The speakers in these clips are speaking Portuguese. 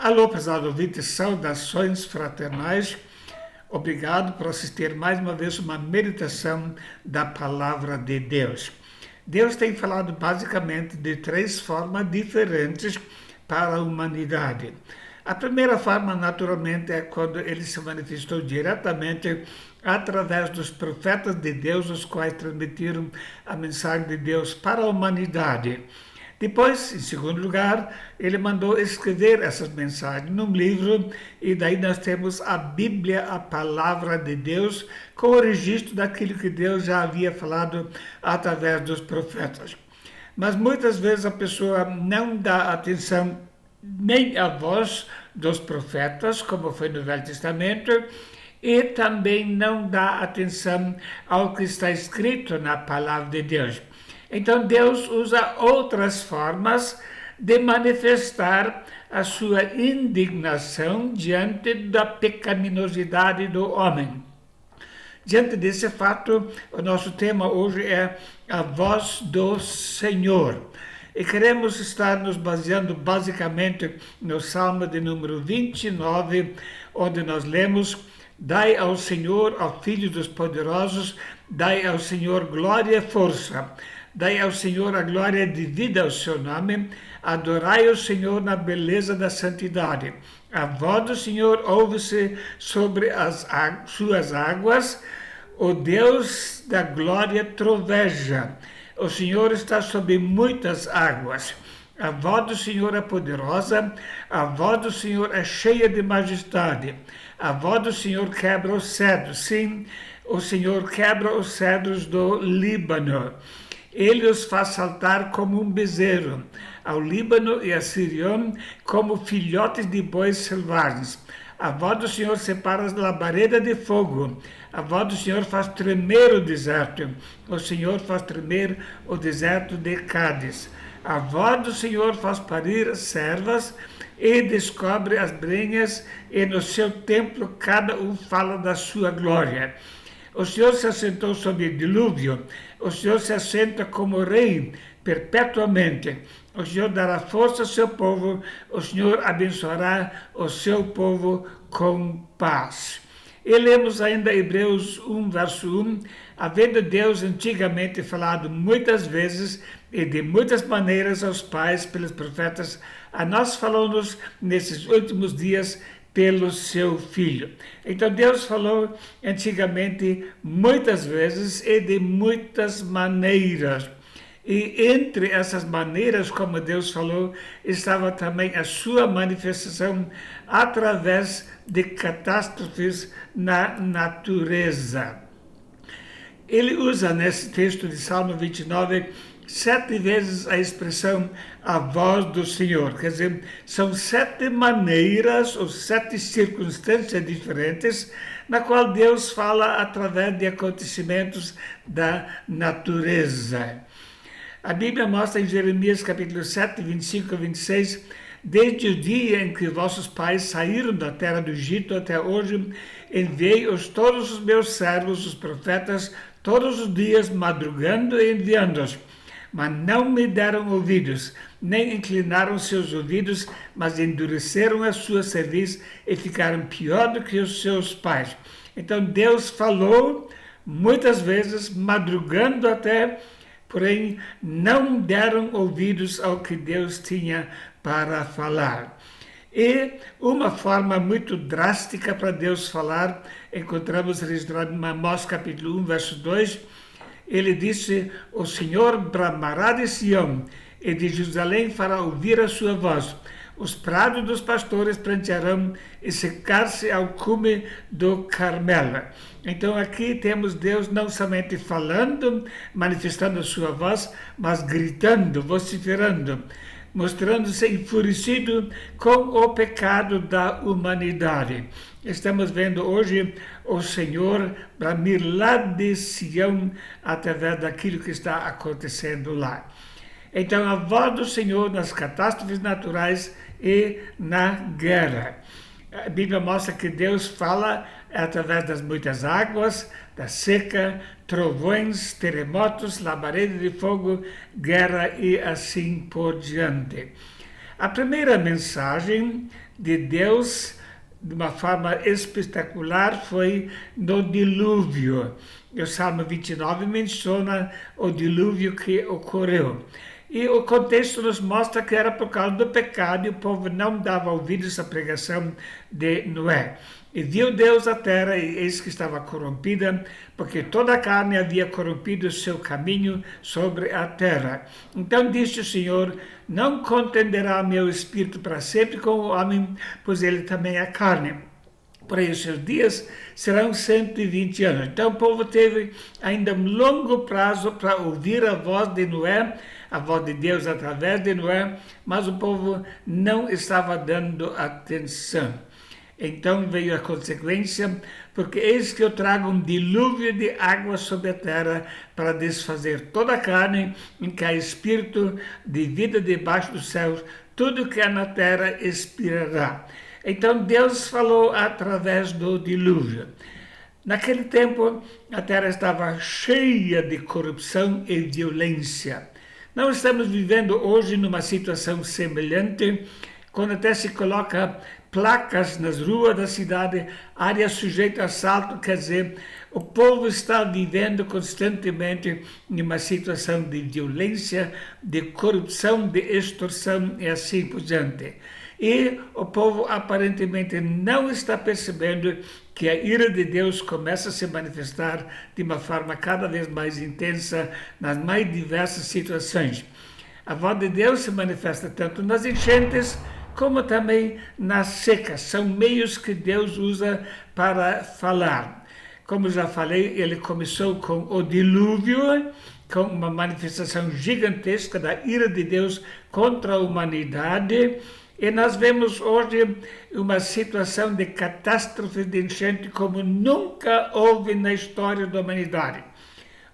Alô, prezado ouvinte, saudações fraternais. Obrigado por assistir mais uma vez uma meditação da Palavra de Deus. Deus tem falado basicamente de três formas diferentes para a humanidade. A primeira forma, naturalmente, é quando ele se manifestou diretamente através dos profetas de Deus, os quais transmitiram a mensagem de Deus para a humanidade. Depois, em segundo lugar, ele mandou escrever essas mensagens num livro, e daí nós temos a Bíblia, a Palavra de Deus, com o registro daquilo que Deus já havia falado através dos profetas. Mas muitas vezes a pessoa não dá atenção nem à voz dos profetas, como foi no Velho Testamento, e também não dá atenção ao que está escrito na Palavra de Deus. Então Deus usa outras formas de manifestar a sua indignação diante da pecaminosidade do homem. Diante desse fato, o nosso tema hoje é a voz do Senhor. E queremos estar nos baseando basicamente no Salmo de número 29, onde nós lemos: Dai ao Senhor, ao Filho dos Poderosos, dai ao Senhor glória e força. Dai ao Senhor a glória devida ao seu nome, adorai o Senhor na beleza da santidade. A voz do Senhor ouve-se sobre as suas águas, o Deus da glória troveja. O Senhor está sobre muitas águas. A voz do Senhor é poderosa, a voz do Senhor é cheia de majestade. A voz do Senhor quebra os cedros. Sim, o Senhor quebra os cedros do Líbano. Ele os faz saltar como um bezerro, ao Líbano e a Sirion como filhotes de bois selvagens. A voz do Senhor separa as labaredas de fogo. A voz do Senhor faz tremer o deserto. O Senhor faz tremer o deserto de Cádiz. A voz do Senhor faz parir as servas e descobre as brenhas, e no seu templo cada um fala da sua glória. O Senhor se assentou sobre o dilúvio. O Senhor se assenta como rei perpetuamente. O Senhor dará força ao seu povo. O Senhor abençoará o seu povo com paz. E lemos ainda Hebreus 1, verso 1. Havendo Deus antigamente falado muitas vezes e de muitas maneiras aos pais pelos profetas, a nós falou-nos nesses últimos dias pelo seu Filho. Então Deus falou antigamente muitas vezes e de muitas maneiras. E entre essas maneiras, como Deus falou, estava também a sua manifestação através de catástrofes na natureza. Ele usa nesse texto de Salmo 29 7 vezes a expressão a voz do Senhor. Quer dizer, são 7 maneiras ou 7 circunstâncias diferentes na qual Deus fala através de acontecimentos da natureza. A Bíblia mostra em Jeremias capítulo 7, 25 a 26: Desde o dia em que vossos pais saíram da terra do Egito até hoje, enviei-os todos os meus servos, os profetas, todos os dias, madrugando e enviando-os. Mas não me deram ouvidos, nem inclinaram seus ouvidos, mas endureceram a sua cerviz e ficaram pior do que os seus pais. Então Deus falou muitas vezes, madrugando até, porém não deram ouvidos ao que Deus tinha para falar. E uma forma muito drástica para Deus falar, encontramos registrado em Amós capítulo 1, verso 2, ele disse: O Senhor bramará de Sião, e de Jerusalém fará ouvir a sua voz. Os prados dos pastores plantearão e secar-se ao cume do Carmelo. Então aqui temos Deus não somente falando, manifestando a sua voz, mas gritando, vociferando, mostrando-se enfurecido com o pecado da humanidade. Estamos vendo hoje o Senhor bramir lá de Sião através daquilo que está acontecendo lá. Então, a voz do Senhor nas catástrofes naturais e na guerra. A Bíblia mostra que Deus fala através das muitas águas, da seca, trovões, terremotos, labareda de fogo, guerra e assim por diante. A primeira mensagem de Deus, de uma forma espetacular, foi no dilúvio. O Salmo 29 menciona o dilúvio que ocorreu. E o contexto nos mostra que era por causa do pecado e o povo não dava ouvidos à pregação de Noé. E viu Deus a terra, e eis que estava corrompida, porque toda a carne havia corrompido o seu caminho sobre a terra. Então disse o Senhor: não contenderá meu espírito para sempre com o homem, pois ele também é carne. Porém, os seus dias serão 120 anos. Então o povo teve ainda um longo prazo para ouvir a voz de Noé, a voz de Deus através de Noé, mas o povo não estava dando atenção. Então veio a consequência, porque eis que eu trago um dilúvio de água sobre a terra para desfazer toda a carne, em que há espírito de vida debaixo dos céus, tudo que há na terra expirará. Então Deus falou através do dilúvio. Naquele tempo, a terra estava cheia de corrupção e violência. Não estamos vivendo hoje numa situação semelhante, quando até se coloca placas nas ruas da cidade, área sujeita a assalto, quer dizer, o povo está vivendo constantemente em uma situação de violência, de corrupção, de extorsão e assim por diante. E o povo aparentemente não está percebendo que a ira de Deus começa a se manifestar de uma forma cada vez mais intensa nas mais diversas situações. A voz de Deus se manifesta tanto nas enchentes como também na seca. São meios que Deus usa para falar. Como já falei, ele começou com o dilúvio, com uma manifestação gigantesca da ira de Deus contra a humanidade. E nós vemos hoje uma situação de catástrofe de enchente como nunca houve na história da humanidade.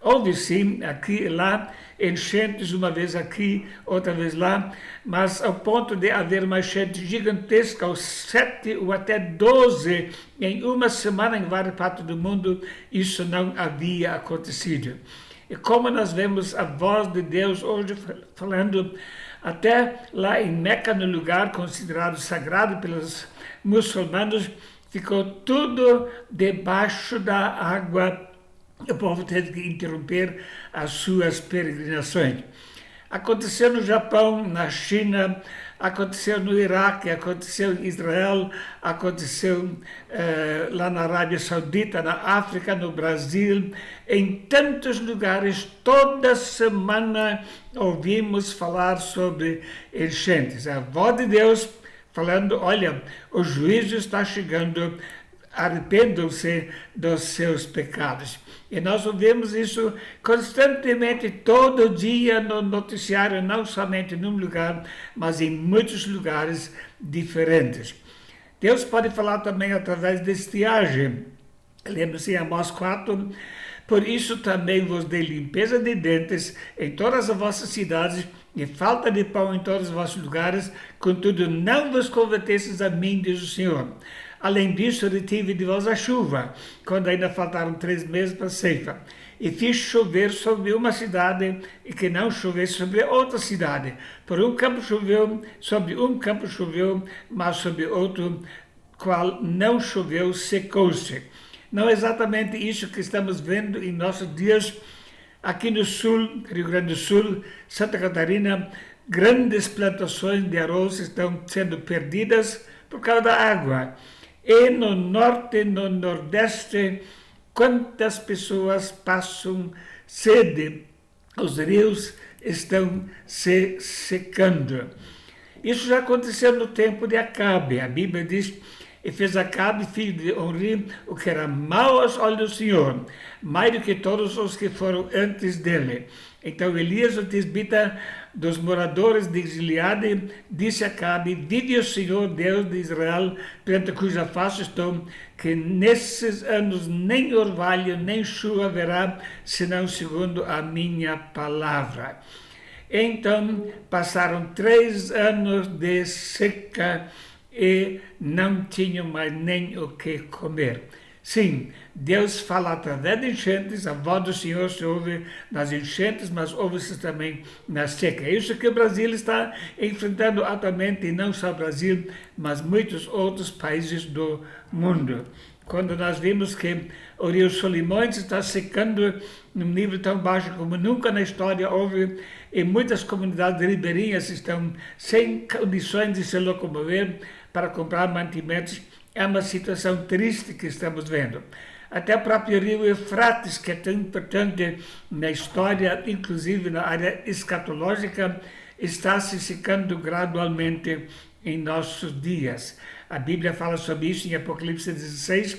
Houve sim, aqui e lá, enchentes, uma vez aqui, outra vez lá, mas ao ponto de haver uma enchente gigantesca, aos 7 ou até 12 em uma semana em várias partes do mundo, isso não havia acontecido. E como nós vemos a voz de Deus hoje falando, até lá em Meca, no lugar considerado sagrado pelos muçulmanos, ficou tudo debaixo da água. O povo teve que interromper as suas peregrinações. Aconteceu no Japão, na China, aconteceu no Iraque, aconteceu em Israel, aconteceu lá na Arábia Saudita, na África, no Brasil, em tantos lugares. Toda semana ouvimos falar sobre enchentes. A voz de Deus falando: olha, o juízo está chegando, arrependam-se dos seus pecados. E nós ouvimos isso constantemente, todo dia no noticiário, não somente num lugar, mas em muitos lugares diferentes. Deus pode falar também através de estiagem. Lembra-se em Amós 4, por isso também vos dei limpeza de dentes em todas as vossas cidades, e falta de pão em todos os vossos lugares, contudo não vos convertestes a mim, diz o Senhor. Além disso, retive de vós a chuva, quando ainda faltaram 3 meses para a ceifa. E fiz chover sobre uma cidade e que não chovesse sobre outra cidade. Por um campo choveu, sobre um campo choveu, mas sobre outro, qual não choveu, secou-se. Não é exatamente isso que estamos vendo em nossos dias. Aqui no sul, Rio Grande do Sul, Santa Catarina, grandes plantações de arroz estão sendo perdidas por causa da água. E no norte, no nordeste, quantas pessoas passam sede? Os rios estão se secando. Isso já aconteceu no tempo de Acabe. A Bíblia diz: e fez Acabe, filho de Onri, o que era mau aos olhos do Senhor, mais do que todos os que foram antes dele. Então Elias, o tisbita, dos moradores de Gileade, disse a Acabe: vive o Senhor, Deus de Israel, perante cuja face estou, que nesses anos nem orvalho, nem chuva haverá, senão segundo a minha palavra. Então passaram 3 anos de seca e não tinham mais nem o que comer. Sim, Deus fala através de enchentes, a voz do Senhor se ouve nas enchentes, mas ouve-se também na seca. É isso que o Brasil está enfrentando atualmente, e não só o Brasil, mas muitos outros países do mundo. Quando nós vimos que o rio Solimões está secando num nível tão baixo como nunca na história houve, e muitas comunidades ribeirinhas estão sem condições de se locomover para comprar mantimentos, é uma situação triste que estamos vendo. Até o próprio rio Eufrates, que é tão importante na história, inclusive na área escatológica, está se secando gradualmente em nossos dias. A Bíblia fala sobre isso em Apocalipse 16,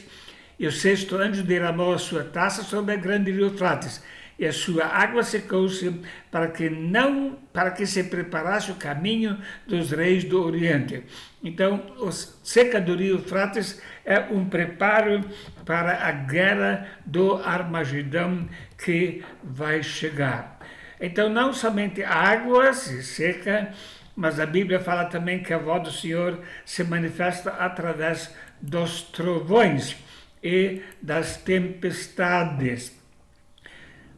e o sexto anjo derramou a sua taça sobre a grande rio Eufrates, e a sua água secou-se para que se preparasse o caminho dos reis do Oriente. Então, a seca do rio Eufrates é um preparo para a guerra do Armagedão que vai chegar. Então, não somente a água se seca, mas a Bíblia fala também que a voz do Senhor se manifesta através dos trovões e das tempestades.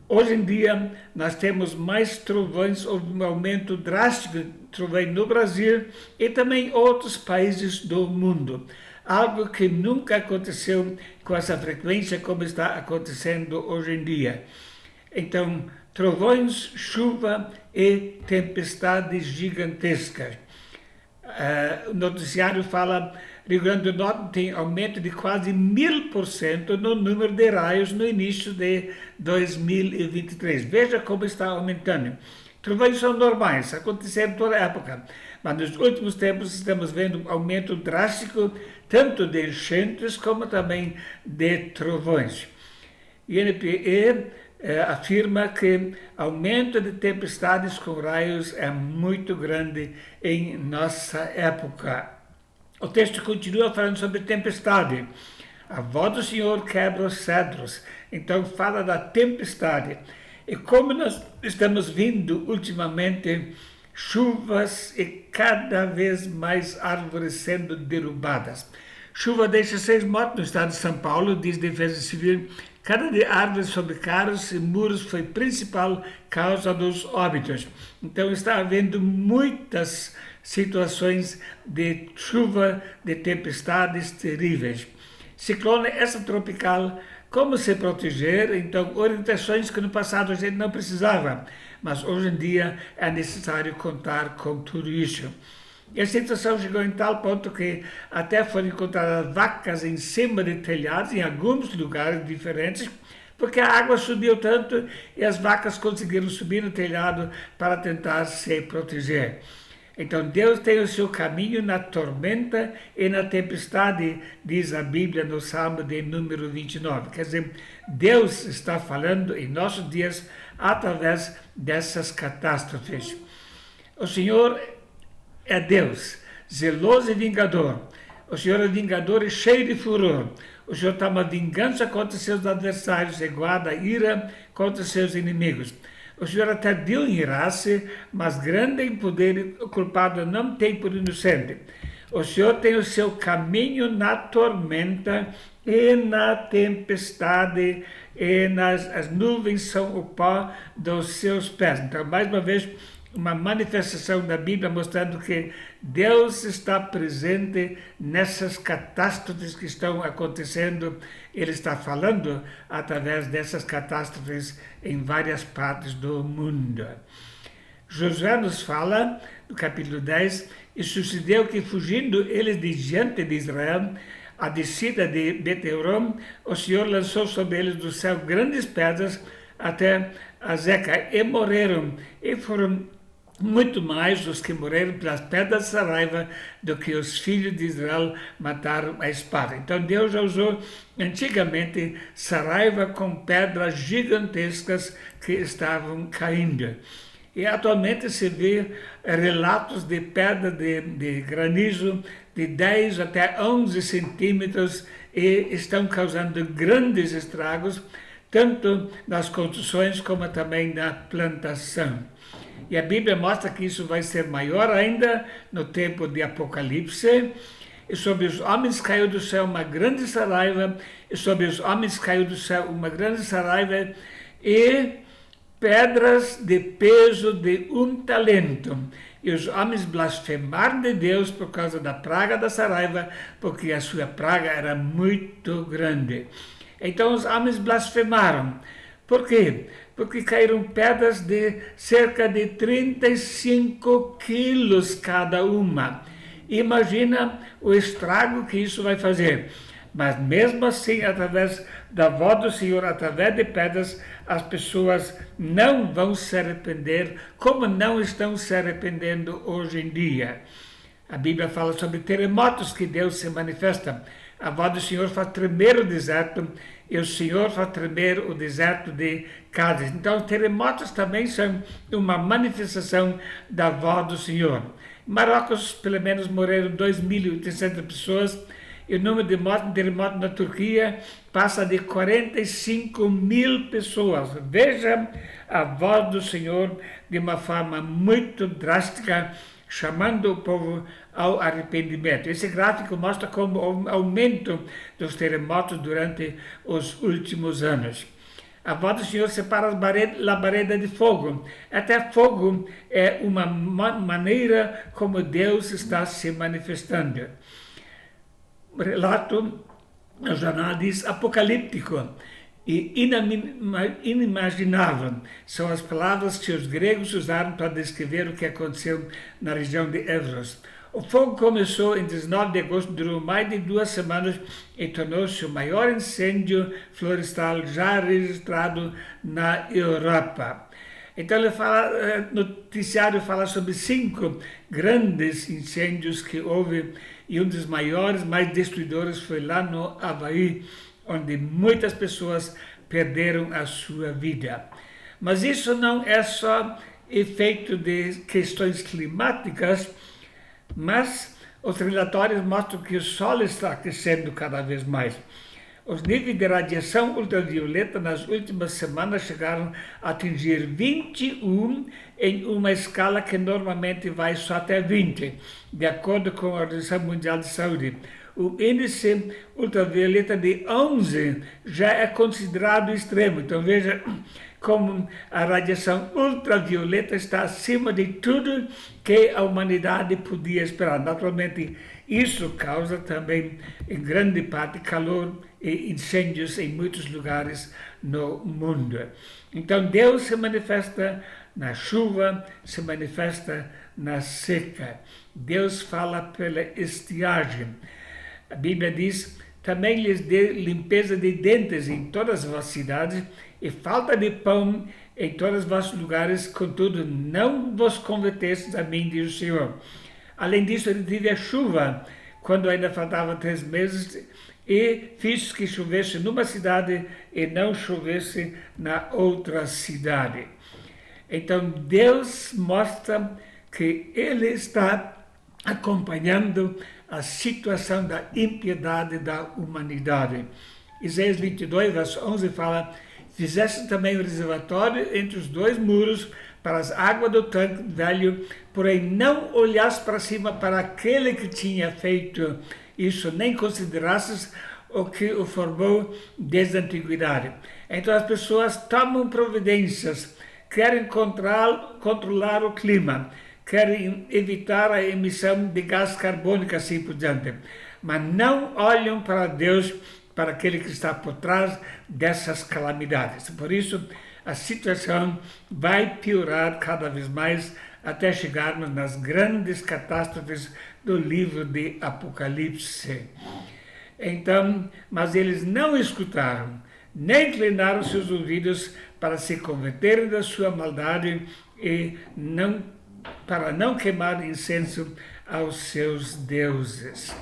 Hoje em dia, nós temos mais trovões, houve um aumento drástico de trovões no Brasil e também em outros países do mundo. Algo que nunca aconteceu com essa frequência como está acontecendo hoje em dia. Então, trovões, chuva e tempestades gigantescas. O noticiário fala que Rio Grande do Norte tem aumento de quase 1000% no número de raios no início de 2023. Veja como está aumentando. Trovões são normais, aconteceram toda a época, mas nos últimos tempos estamos vendo um aumento drástico tanto de enchentes como também de trovões. INPE afirma que aumento de tempestades com raios é muito grande em nossa época. O texto continua falando sobre tempestade. A voz do Senhor quebra os cedros. Então fala da tempestade. E como nós estamos vendo ultimamente chuvas e cada vez mais árvores sendo derrubadas. Chuva deixa 6 mortos no estado de São Paulo, diz Defesa Civil. Queda de árvores sobre carros e muros foi a principal causa dos óbitos. Então está havendo muitas situações de chuva, de tempestades terríveis. Ciclone extratropical, como se proteger? Então, orientações que no passado a gente não precisava, mas hoje em dia é necessário contar com tudo isso. E a situação chegou em tal ponto que até foram encontradas vacas em cima de telhados, em alguns lugares diferentes, porque a água subiu tanto e as vacas conseguiram subir no telhado para tentar se proteger. Então Deus tem o seu caminho na tormenta e na tempestade, diz a Bíblia no Salmo de número 29. Quer dizer, Deus está falando em nossos dias através dessas catástrofes. O Senhor é Deus, zeloso e vingador. O Senhor é vingador e cheio de furor. O Senhor toma vingança contra seus adversários e guarda ira contra seus inimigos. O Senhor até deu em irar-se, mas grande em poder, o culpado não tem por inocente. O Senhor tem o seu caminho na tormenta e na tempestade, e as nuvens são o pó dos seus pés. Então, mais uma vez, uma manifestação da Bíblia mostrando que Deus está presente nessas catástrofes que estão acontecendo. Ele está falando através dessas catástrofes em várias partes do mundo. Josué nos fala, no capítulo 10, e sucedeu que, fugindo eles de diante de Israel, a descida de Bet-Horon, o Senhor lançou sobre eles do céu grandes pedras até a Zeca, e morreram, e foram muito mais os que morreram pelas pedras de Saraiva do que os filhos de Israel mataram a espada. Então Deus já usou antigamente Saraiva com pedras gigantescas que estavam caindo. E atualmente se vê relatos de pedra de granizo de 10 até 11 centímetros e estão causando grandes estragos, tanto nas construções como também na plantação. E a Bíblia mostra que isso vai ser maior ainda no tempo de Apocalipse. e sobre os homens caiu do céu uma grande saraiva, e sobre os homens caiu do céu uma grande saraiva, e pedras de peso de 1 talento. E os homens blasfemaram de Deus por causa da praga da saraiva, porque a sua praga era muito grande. Então os homens blasfemaram. Por quê? Porque caíram pedras de cerca de 35 quilos cada uma. Imagina o estrago que isso vai fazer. Mas mesmo assim, através da voz do Senhor, através de pedras, as pessoas não vão se arrepender, como não estão se arrependendo hoje em dia. A Bíblia fala sobre terremotos que Deus se manifesta. A voz do Senhor faz tremer o deserto, e o Senhor faz tremer o deserto de Cádiz. Então, os terremotos também são uma manifestação da voz do Senhor. Em Marrocos, pelo menos, morreram 2.800 pessoas, e o número de mortes em terremoto na Turquia passa de 45.000 pessoas. Veja a voz do Senhor de uma forma muito drástica, chamando o povo ao arrependimento. Esse gráfico mostra como o aumento dos terremotos durante os últimos anos. A voz do Senhor separa as labaredas de fogo. Até fogo é uma maneira como Deus está se manifestando. O relato, o jornal diz, apocalíptico e inimaginável são as palavras que os gregos usaram para descrever o que aconteceu na região de Evros. O fogo começou em 19 de agosto, durou mais de 2 semanas e tornou-se o maior incêndio florestal já registrado na Europa. Então ele fala, noticiário fala sobre 5 grandes incêndios que houve, e um dos maiores, mais destruidores, foi lá no Havaí, onde muitas pessoas perderam a sua vida. Mas isso não é só efeito de questões climáticas, mas os relatórios mostram que o Sol está aquecendo cada vez mais. Os níveis de radiação ultravioleta nas últimas semanas chegaram a atingir 21 em uma escala que normalmente vai só até 20, de acordo com a Organização Mundial de Saúde. O índice ultravioleta de 11 já é considerado extremo. Então veja como a radiação ultravioleta está acima de tudo que a humanidade podia esperar. Naturalmente, isso causa também, em grande parte, calor e incêndios em muitos lugares no mundo. Então Deus se manifesta na chuva, se manifesta na seca. Deus fala pela estiagem. A Bíblia diz, também lhes dê limpeza de dentes em todas as vossas cidades, e falta de pão em todos os vossos lugares, contudo não vos convertestes a mim, diz o Senhor. Além disso, ele tive a chuva, quando ainda faltavam 3 meses, e fiz que chovesse numa cidade e não chovesse na outra cidade. Então Deus mostra que Ele está acompanhando a situação da impiedade da humanidade. Isaías 22, verso 11 fala, fizeste também um reservatório entre os 2 muros para as águas do tanque velho, porém não olhaste para cima para aquele que tinha feito isso, nem considerastes o que o formou desde a antiguidade. Então as pessoas tomam providências, querem controlar o clima, querem evitar a emissão de gás carbônico, assim por diante, mas não olham para Deus, para aquele que está por trás dessas calamidades. Por isso, a situação vai piorar cada vez mais até chegarmos nas grandes catástrofes do livro de Apocalipse. Então, mas eles não escutaram, nem inclinaram seus ouvidos para se converterem da sua maldade e para não queimar incenso aos seus deuses.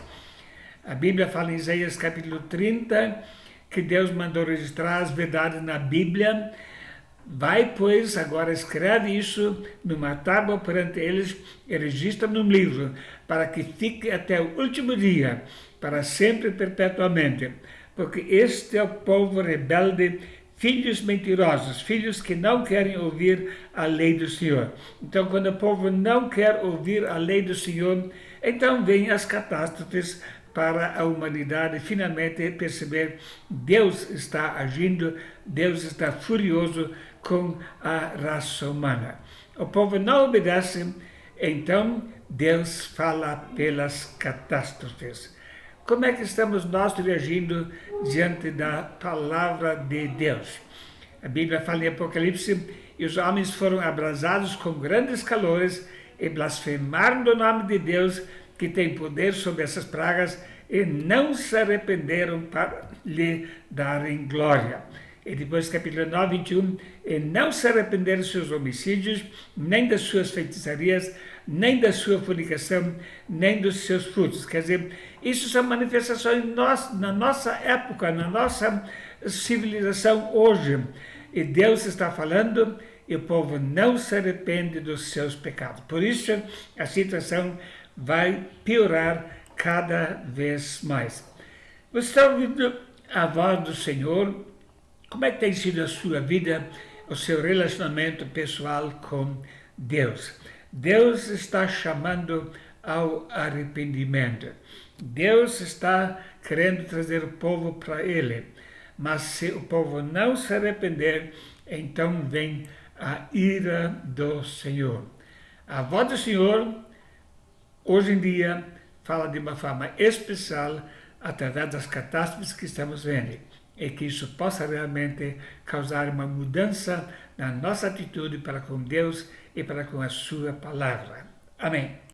A Bíblia fala em Isaías capítulo 30, que Deus mandou registrar as verdades na Bíblia. Vai, pois, agora escreve isso numa tábua perante eles e registra num livro, para que fique até o último dia, para sempre e perpetuamente. Porque este é o povo rebelde, filhos mentirosos, filhos que não querem ouvir a lei do Senhor. Então, quando o povo não quer ouvir a lei do Senhor, então vêm as catástrofes para a humanidade finalmente perceber Deus está agindo, Deus está furioso com a raça humana. O povo não obedece, então Deus fala pelas catástrofes. Como é que estamos nós reagindo diante da palavra de Deus? A Bíblia fala em Apocalipse, e os homens foram abrasados com grandes calores e blasfemaram do nome de Deus, que tem poder sobre essas pragas, e não se arrependeram para lhe darem glória. E depois, capítulo 9, 21, e não se arrependeram dos seus homicídios, nem das suas feitiçarias, nem da sua fornicação, nem dos seus frutos. Quer dizer, isso são manifestações na nossa época, na nossa civilização hoje. E Deus está falando, e o povo não se arrepende dos seus pecados. Por isso, a situação vai piorar cada vez mais. Você está ouvindo a voz do Senhor? Como é que tem sido a sua vida, o seu relacionamento pessoal com Deus? Deus está chamando ao arrependimento. Deus está querendo trazer o povo para Ele. Mas se o povo não se arrepender, então vem a ira do Senhor. A voz do Senhor, hoje em dia, fala de uma forma especial através das catástrofes que estamos vendo. E que isso possa realmente causar uma mudança na nossa atitude para com Deus e para com a sua palavra. Amém.